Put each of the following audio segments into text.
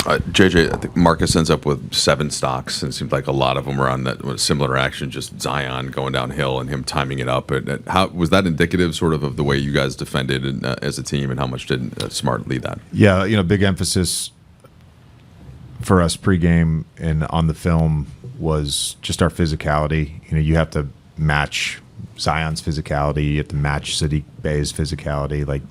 JJ, I think Marcus ends up with 7 stocks, and it seemed like a lot of them were on that similar action, just Zion going downhill and him timing it up. And how was that indicative, sort of the way you guys defended and, as a team, and how much did Smart lead that? Yeah, big emphasis for us pregame and on the film was just our physicality. You have to match Zion's physicality, you have to match Saddiq Bey's physicality. Like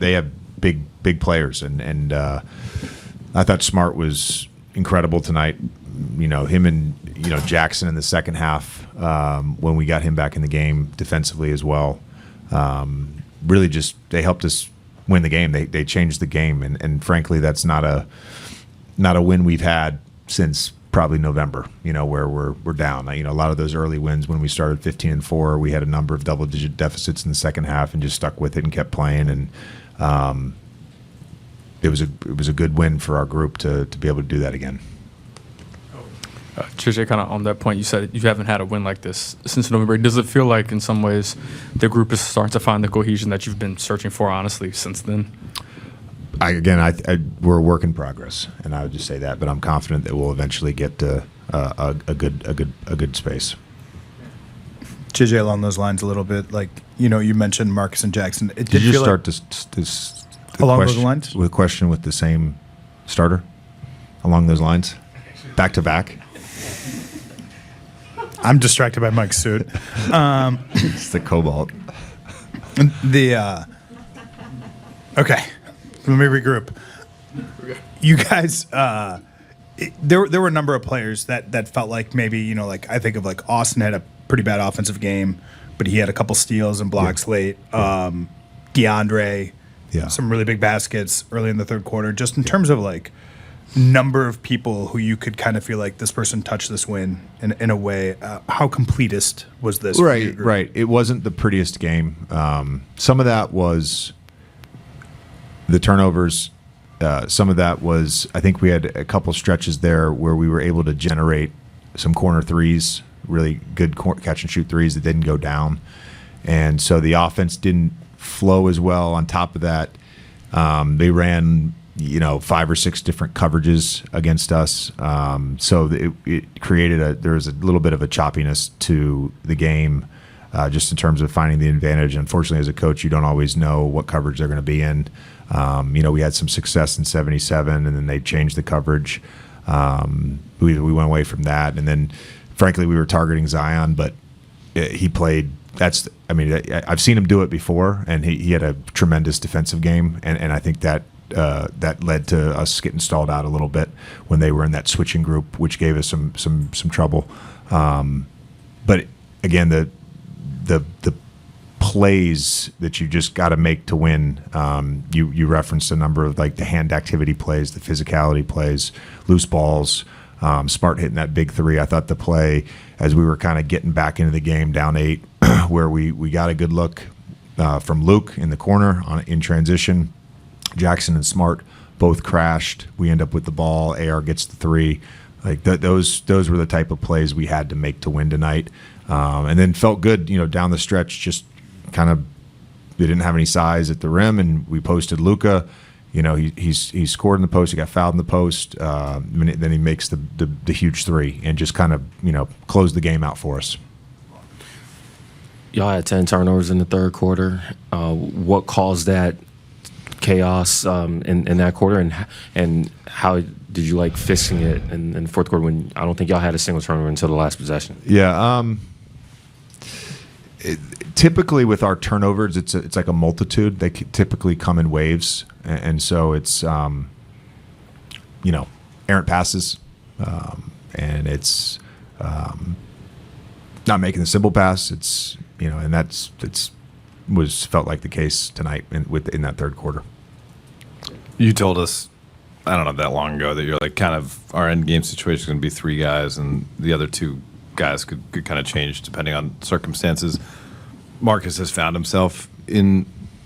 they have big players, and I thought Smart was incredible tonight. Him and Jackson in the second half, when we got him back in the game defensively as well, really just they helped us win the game. They changed the game, and frankly, that's not a win we've had since probably November. Where we're down. A lot of those early wins when we started 15-4, we had a number of double-digit deficits in the second half and just stuck with it and kept playing. And it was a good win for our group to be able to do that again. JJ, kind of on that point, you said you haven't had a win like this since November. Does it feel like in some ways the group is starting to find the cohesion that you've been searching for, honestly, since then? We're a work in progress, and I would just say that. But I'm confident that we'll eventually get to a good space. JJ, along those lines a little bit, like you mentioned Marcus and Jackson. Did you start this along those lines with a question with the same starter along those lines, back to back? I'm distracted by Mike's suit. It's the cobalt. Okay, let me regroup. You guys, there were a number of players that felt like maybe like I think of like Austin had a pretty bad offensive game, but he had a couple steals and blocks late. DeAndre, some really big baskets early in the third quarter. Just in terms of like number of people who you could kind of feel like this person touched this win in a way. How completist was this? Right. It wasn't the prettiest game. Some of that was the turnovers. Some of that was, I think we had a couple stretches there where we were able to generate some corner threes, really good catch and shoot threes that didn't go down. And so the offense didn't flow as well. On top of that, they ran 5 or 6 different coverages against us. So it created there was a little bit of a choppiness to the game, just in terms of finding the advantage. Unfortunately, as a coach, you don't always know what coverage they're going to be in. We had some success in 77, and then they changed the coverage. We went away from that, and then frankly, we were targeting Zion, but he played. I've seen him do it before, and he had a tremendous defensive game, and I think that led to us getting stalled out a little bit when they were in that switching group, which gave us some trouble. But again, the plays that you just got to make to win. You referenced a number of like the hand activity plays, the physicality plays, loose balls. Smart hitting that big 3. I thought the play as we were kind of getting back into the game down 8, where we got a good look from Luke in the corner in transition. Jackson and Smart both crashed. We end up with the ball. AR gets the 3. Like those were the type of plays we had to make to win tonight. And then felt good, down the stretch. Just kind of they didn't have any size at the rim, and we posted Luka. He scored in the post. He got fouled in the post. Then he makes the huge 3 and just kind of closed the game out for us. Y'all had 10 turnovers in the third quarter. What caused that chaos in that quarter, and how did you like fixing it in the fourth quarter when I don't think y'all had a single turnover until the last possession? Yeah. Typically with our turnovers, it's like a multitude. They typically come in waves, and so it's errant passes, and it's not making the simple pass. It's and that's felt like the case tonight in that third quarter. You told us, I don't know, that long ago that you're like kind of our end game situation is going to be 3 guys, and the other 2 guys could kind of change depending on circumstances. Marcus has found himself in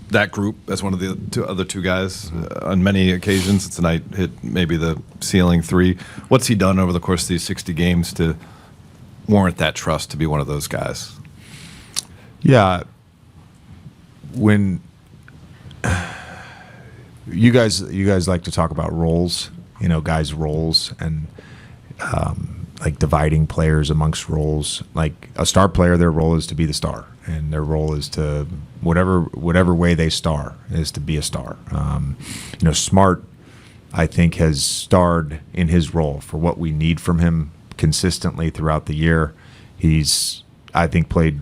that group as one of the other 2 guys on many occasions. Tonight hit maybe the ceiling 3. What's he done over the course of these 60 games to warrant that trust to be one of those guys? Yeah. When you guys like to talk about roles, guys' roles and like dividing players amongst roles. Like a star player, their role is to be the star, and their role is to whatever way they star is to be a star. Smart, I think, has starred in his role for what we need from him consistently throughout the year. He's, I think, played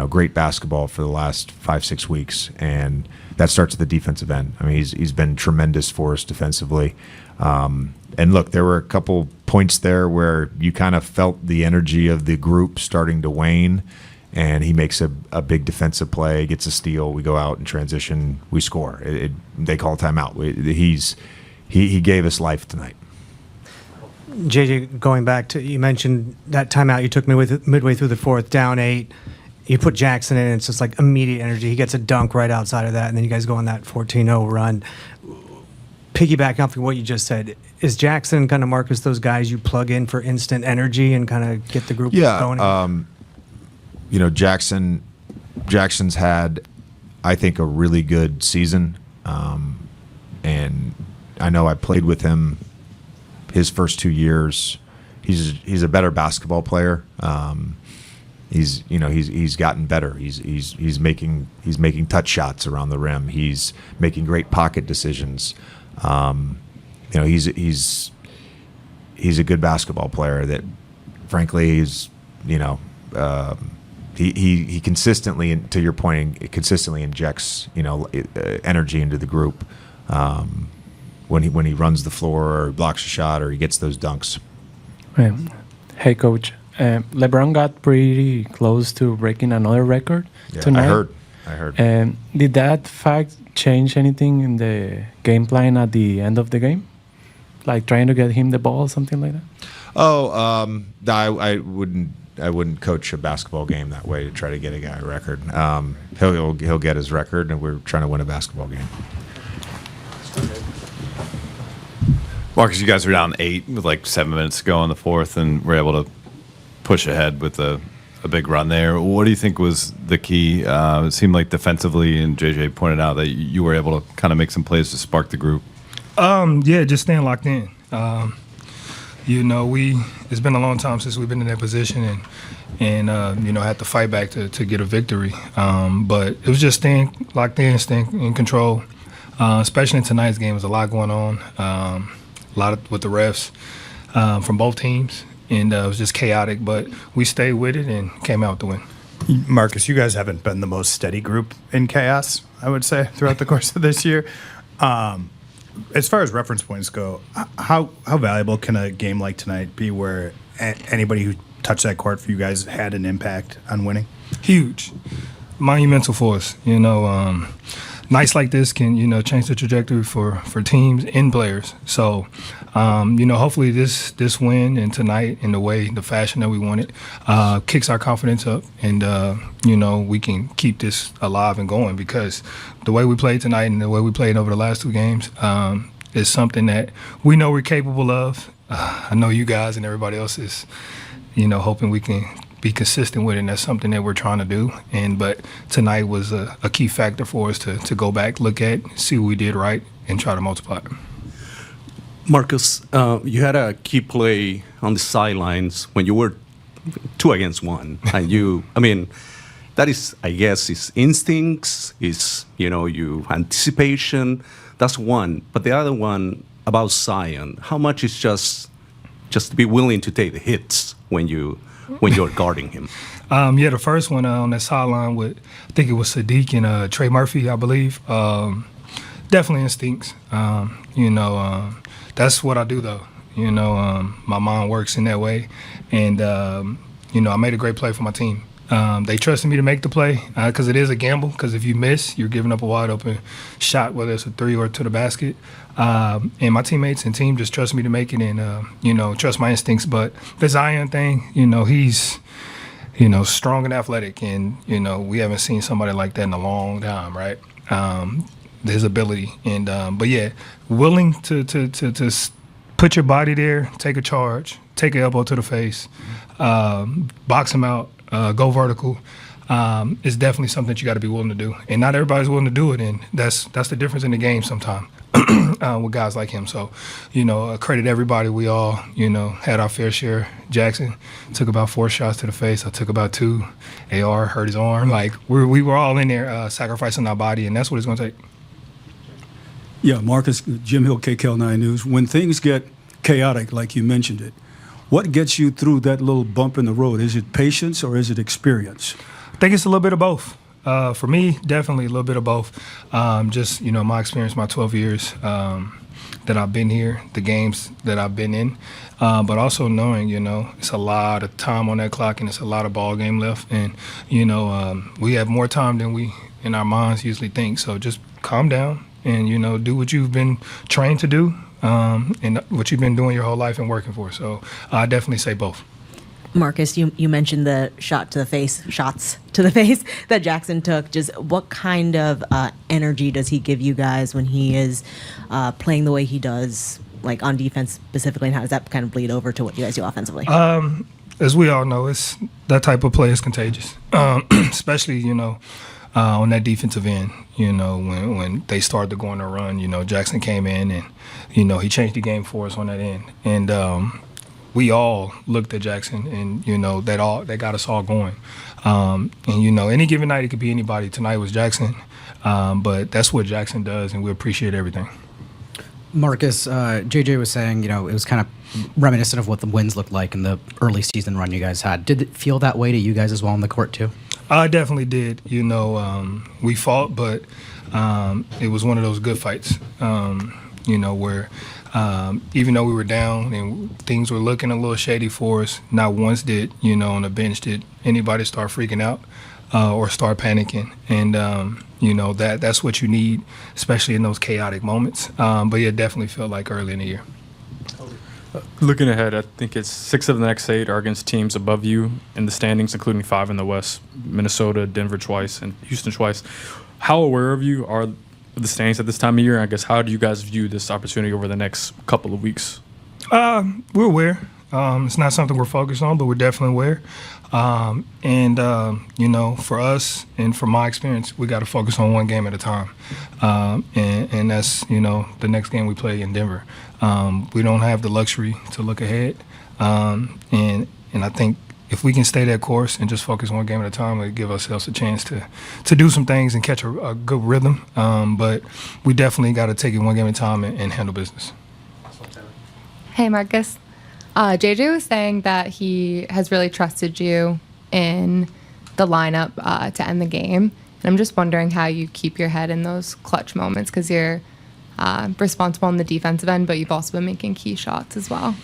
great basketball for the last 5-6 weeks, and that starts at the defensive end. I mean, he's been tremendous for us defensively. And look, there were a couple points there where you kind of felt the energy of the group starting to wane, and he makes a big defensive play, gets a steal, we go out in transition, we score. They call timeout. He gave us life tonight. JJ, going back to, you mentioned that timeout you took midway through the fourth, down 8. You put Jackson in, and it's just like immediate energy. He gets a dunk right outside of that, and then you guys go on that 14-0 run. Piggybacking off of what you just said, is Jackson kind of, Marcus, those guys you plug in for instant energy and kind of get the group going? Jackson's had, I think, a really good season. And I know I played with him his first 2 years. He's a better basketball player. He's gotten better. He's making touch shots around the rim. He's making great pocket decisions. He's a good basketball player that, frankly, he consistently, to your point, consistently injects energy into the group when he runs the floor or blocks a shot or he gets those dunks. Hey, Coach. LeBron got pretty close to breaking another record tonight. I heard. Did that fact change anything in the game plan at the end of the game? Like trying to get him the ball, something like that? I wouldn't coach a basketball game that way to try to get a guy a record. He'll get his record, and we're trying to win a basketball game. Marcus, you guys were down 8 with like 7 minutes to go in the fourth, and were able to push ahead with a big run there. What do you think was the key? It seemed like defensively, and JJ pointed out that you were able to kind of make some plays to spark the group. Just staying locked in. It's been a long time since we've been in that position, and had to fight back to get a victory. But it was just staying locked in, staying in control. Especially in tonight's game, there's a lot going on. A lot with the refs from both teams, and it was just chaotic. But we stayed with it and came out with the win. Marcus, you guys haven't been the most steady group in chaos, I would say, throughout the course of this year. As far as reference points go, how valuable can a game like tonight be where anybody who touched that court for you guys had an impact on winning? Huge. Monumental for us. Nights like this can, change the trajectory for teams and players. So, hopefully this win and tonight in the fashion that we want it, kicks our confidence up, and, we can keep this alive and going, because the way we played tonight and the way we played over the last 2 games is something that we know we're capable of. I know you guys and everybody else is, hoping we can be consistent with it, and that's something that we're trying to do. But tonight was a key factor for us to go back, look at, see what we did right, and try to multiply it. Marcus, you had a key play on the sidelines when you were 2 against 1, and that is, I guess, is instincts, is you anticipation. That's one, but the other one about Zion, how much is just to be willing to take the hits when you're guarding him? The first one on that sideline with, I think it was Sadiq and Trey Murphy, I believe. Definitely instincts. That's what I do, though. My mind works in that way, and I made a great play for my team. They trusted me to make the play because it is a gamble, because if you miss, you're giving up a wide open shot, whether it's a 3 or to the basket. And my teammates and team just trust me to make it, and, trust my instincts. But the Zion thing, he's, strong and athletic, and, we haven't seen somebody like that in a long time, right? His ability. And, willing to put your body there, take a charge, take an elbow to the face, box him out, go vertical, is definitely something that you got to be willing to do. And not everybody's willing to do it, and that's the difference in the game sometimes. with guys like him. So, credit everybody. We all, had our fair share. Jackson took about 4 shots to the face. I took about 2. AR hurt his arm. Like, we were all in there sacrificing our body, and that's what it's going to take. Yeah, Marcus, Jim Hill, KKL9 News. When things get chaotic, like you mentioned it, what gets you through that little bump in the road? Is it patience or is it experience? I think it's a little bit of both. For me, definitely a little bit of both. Just, my experience, my 12 years that I've been here, the games that I've been in, but also knowing, it's a lot of time on that clock and it's a lot of ball game left. And, we have more time than we in our minds usually think. So just calm down and, do what you've been trained to do and what you've been doing your whole life and working for. So I definitely say both. Marcus, you mentioned the shots to the face that Jackson took. Just what kind of energy does he give you guys when he is playing the way he does, like on defense specifically, and how does that kind of bleed over to what you guys do offensively? As we all know, it's that type of play is contagious, especially, on that defensive end, when they started to go on a run, Jackson came in and, he changed the game for us on that end. And we all looked at Jackson and, that got us all going. And, any given night, it could be anybody. Tonight was Jackson. But that's what Jackson does, and we appreciate everything. Marcus, JJ was saying, it was kind of reminiscent of what the wins looked like in the early season run you guys had. Did it feel that way to you guys as well on the court, too? I definitely did. We fought, but it was one of those good fights, where even though we were down and things were looking a little shady for us, not once did, on the bench did anybody start freaking out or start panicking. And, that's what you need, especially in those chaotic moments. But yeah, it definitely felt like early in the year. Looking ahead, I think it's 6 of the next 8 are against teams above you in the standings, including 5 in the West: Minnesota, Denver twice, and Houston twice. How aware of you are the standings at this time of year? I guess how do you guys view this opportunity over the next couple of weeks? We're aware. It's not something we're focused on, but we're definitely aware. For us and from my experience, we got to focus on one game at a time. And that's, the next game we play in Denver. We don't have the luxury to look ahead. And I think if we can stay that course and just focus one game at a time, it'll give ourselves a chance to do some things and catch a good rhythm. But we definitely got to take it one game at a time and handle business. Hey, Marcus. JJ was saying that he has really trusted you in the lineup to end the game. And I'm just wondering how you keep your head in those clutch moments, because you're responsible on the defensive end, but you've also been making key shots as well.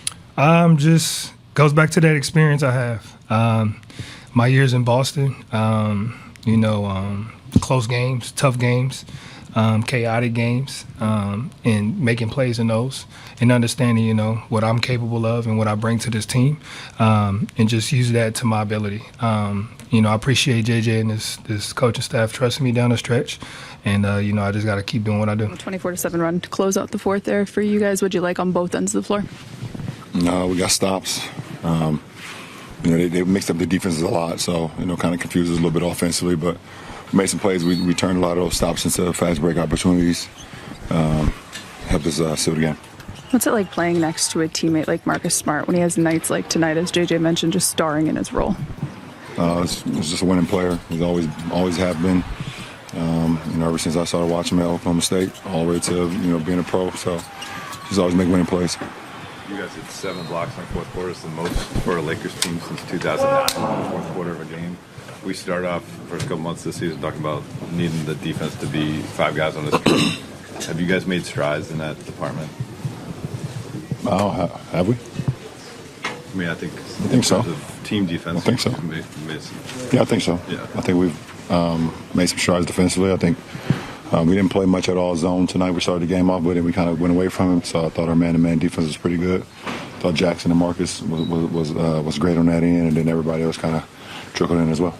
Just goes back to that experience I have. My years in Boston, close games, tough games, chaotic games, and making plays in those, and understanding, what I'm capable of and what I bring to this team, and just use that to my ability. I appreciate JJ and this coaching staff trusting me down the stretch, and I just got to keep doing what I do. 24-7 run to close out the fourth there for you guys. What'd you like on both ends of the floor? No, we got stops. They mixed up the defenses a lot, so kind of confused us a little bit offensively, but we made some plays. We turned a lot of those stops into fast break opportunities. Helped us seal the game. What's it like playing next to a teammate like Marcus Smart when he has nights like tonight, as JJ mentioned, just starring in his role? It's just a winning player. He's always have been. Ever since I started watching him at Oklahoma State, all the way to being a pro. So he's always making winning plays. You guys had 7 blocks in the fourth quarter. It's the most for a Lakers team since 2009 in the fourth quarter of a game. We start off the first couple months this season talking about needing the defense to be 5 guys on this team. Have you guys made strides in that department? Oh, have we? I mean, I think so. Team defense. I think so. Yeah, I think so. Yeah. I think we've made some strides defensively. I think we didn't play much at all zone tonight. We started the game off with it. We kind of went away from him. So I thought our man-to-man defense was pretty good. I thought Jackson and Marcus was great on that end, and then everybody else kind of trickled in as well.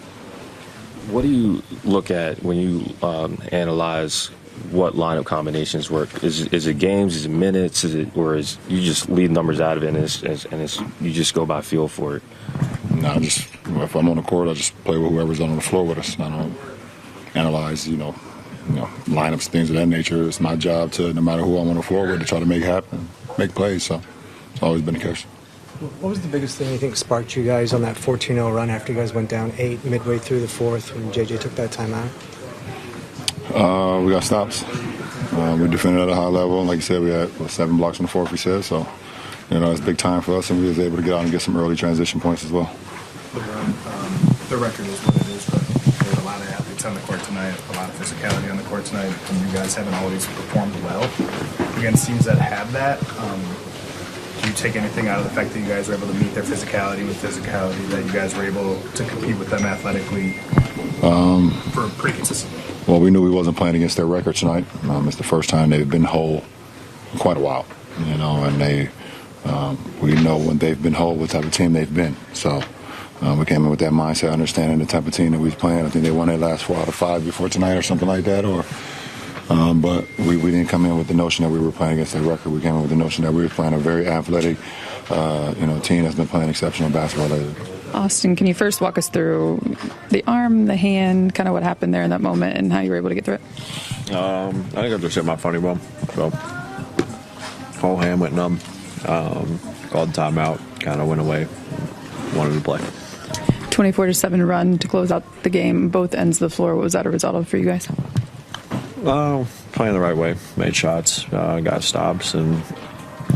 What do you look at when you analyze what lineup combinations work? Is it games? Is it minutes? Or is you just leave numbers out of it and you just go by feel for it? No, if I'm on the court, I just play with whoever's on the floor with us. I don't analyze, lineups, things of that nature. It's my job to, no matter who I'm on the floor with, to try to make happen, make plays. So it's always been the case. What was the biggest thing you think sparked you guys on that 14-0 run after you guys went down 8 midway through the fourth when JJ took that time out? We got stops. We defended at a high level. Like you said, we had 7 blocks on the fourth, we said. So, it's big time for us, and we was able to get out and get some early transition points as well. The record is what it is, but there's a lot of athletes on the court tonight, a lot of physicality on the court tonight, and you guys haven't always performed well against teams that have that. Do you take anything out of the fact that you guys were able to meet their physicality with physicality, that you guys were able to compete with them athletically for pretty consistently? Well, we knew we wasn't playing against their record tonight. It's the first time they've been whole in quite a while, and we know when they've been whole what type of team they've been. So we came in with that mindset, understanding the type of team that we was playing. I think they won their last 4 out of 5 before tonight or something like that. But we didn't come in with the notion that we were playing against their record. We came in with the notion that we were playing a very athletic, team that's been playing exceptional basketball lately. Austin, can you first walk us through the arm, the hand, kind of what happened there in that moment and how you were able to get through it? I think I just hit my funny bone. So whole hand went numb. Called timeout, kind of went away. Wanted to play. 24-7 run to close out the game, both ends of the floor. What was that a result of for you guys? Playing the right way, made shots, got stops, and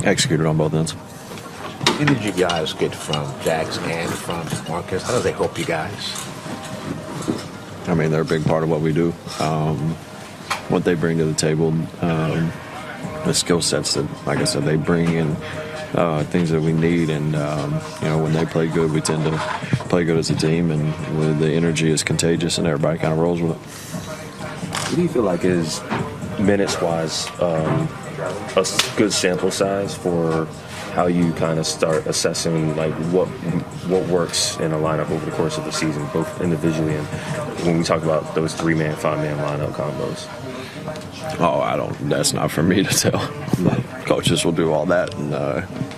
executed on both ends. What did you guys get from Jax and from Marcus? How does that help you guys? I mean, they're a big part of what we do. What they bring to the table, the skill sets that, like I said, they bring in things that we need. And, when they play good, we tend to play good as a team. And the energy is contagious, and everybody kind of rolls with it. What do you feel like is, minutes-wise, a good sample size for how you kind of start assessing like what works in a lineup over the course of the season, both individually and when we talk about those 3-man, 5-man lineup combos? That's not for me to tell. Coaches will do all that, and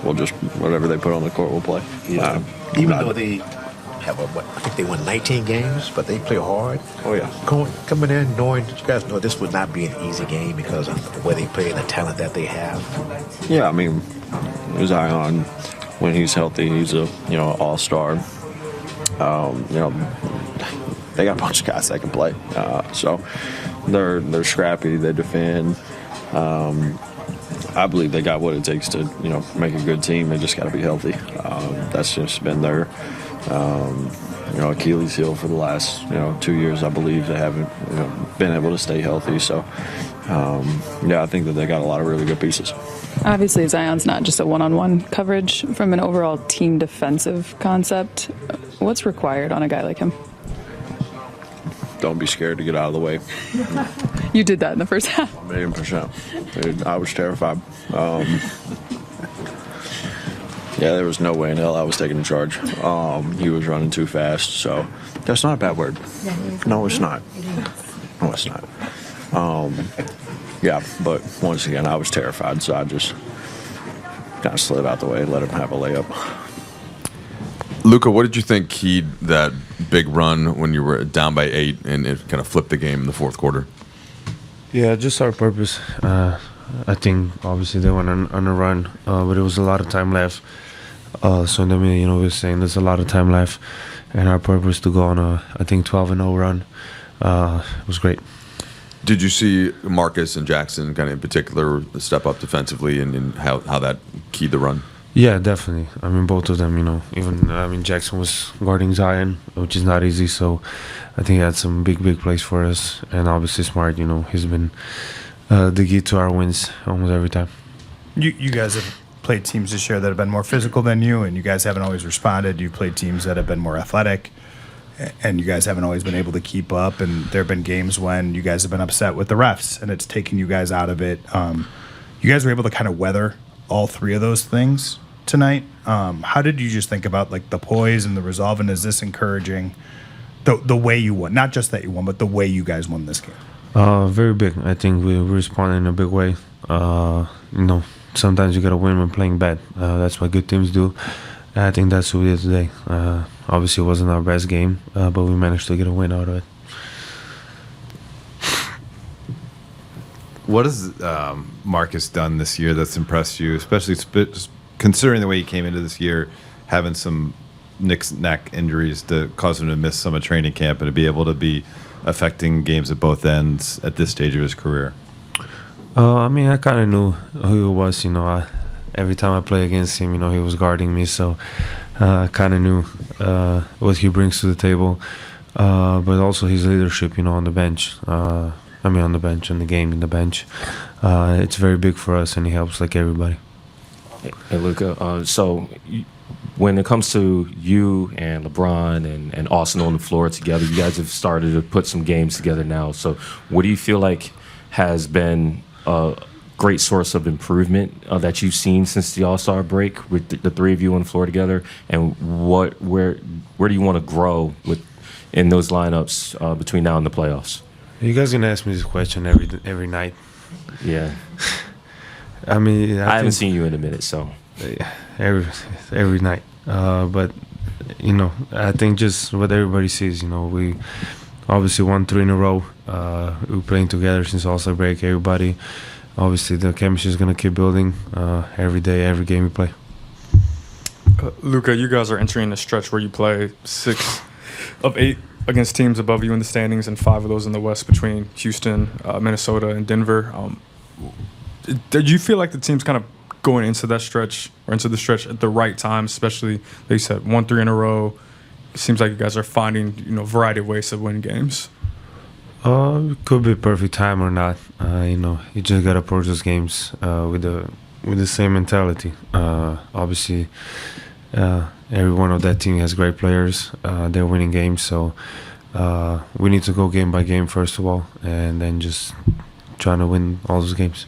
we'll just, whatever they put on the court, we'll play. Even though they have, I think they won 19 games, but they play hard. Oh, yeah. Coming in knowing that you guys know this would not be an easy game because of the way they play and the talent that they have. Yeah, I mean, Zion, when he's healthy, he's a all-star. They got a bunch of guys that can play, so they're scrappy. They defend. I believe they got what it takes to make a good team. They just got to be healthy. That's just been their Achilles heel for the last 2 years. I believe they haven't been able to stay healthy. So I think that they got a lot of really good pieces. Obviously, Zion's not just a one-on-one coverage. From an overall team defensive concept, what's required on a guy like him? Don't be scared to get out of the way. You did that in the first half. 1,000,000%. Dude, I was terrified. There was no way in hell I was taking the charge. He was running too fast, so that's not a bad word. No, it's not. No, it's not. But once again, I was terrified, so I just kind of slid out the way, let him have a layup. Luka, what did you think keyed that big run when you were down by 8 and it kind of flipped the game in the fourth quarter? Yeah, just our purpose. I think obviously they went on a run, but it was a lot of time left. So in the minute, we were saying there's a lot of time left, and our purpose to go on a 12-0 run. It was great. Did you see Marcus and Jackson kind of in particular step up defensively and how that keyed the run? Yeah, definitely. I mean, both of them, even, Jackson was guarding Zion, which is not easy. So I think he had some big plays for us. And obviously Smart, he's been the key to our wins almost every time. You guys have played teams this year that have been more physical than you, and you guys haven't always responded. You've played teams that have been more athletic, and you guys haven't always been able to keep up. And there have been games when you guys have been upset with the refs, and it's taken you guys out of it. You guys were able to kind of weather all three of those things tonight. How did you just think about like the poise and the resolve, and is this encouraging the way you won? Not just that you won, but the way you guys won this game. Very big. I think we responded in a big way. Sometimes you got to win when playing bad. That's what good teams do. And I think that's what we did today. Obviously, it wasn't our best game, but we managed to get a win out of it. What has Marcus done this year that's impressed you, especially considering the way he came into this year, having some neck injuries that caused him to miss some of training camp and to be able to be affecting games at both ends at this stage of his career? I mean, I kind of knew who he was. Every time I play against him, he was guarding me, so I kind of knew what he brings to the table. But also his leadership, on the bench. On the bench, in the game, in the bench. It's very big for us, and he helps like everybody. Hey, Luka, when it comes to you and LeBron and Austin on the floor together, you guys have started to put some games together now. So what do you feel like has been a great source of improvement that you've seen since the All-Star break with the three of you on the floor together? And where do you want to grow in those lineups between now and the playoffs? You guys gonna ask me this question every night? Yeah. I mean, I haven't seen you in a minute, so every night. But I think just what everybody sees. We obviously won 3 in a row. We're playing together since All-Star break. Everybody, obviously, the chemistry is gonna keep building every day, every game we play. Luka, you guys are entering a stretch where you play 6 of 8 against teams above you in the standings, and 5 of those in the West between Houston, Minnesota, and Denver. Did you feel like the team's kind of going into that stretch or into the stretch at the right time, especially, like you said, 1-3 in a row? It seems like you guys are finding, a variety of ways to win games. It could be perfect time or not. You just gotta approach those games with the same mentality. Obviously, every one of that team has great players. They're winning games, so we need to go game by game first of all, and then just trying to win all those games.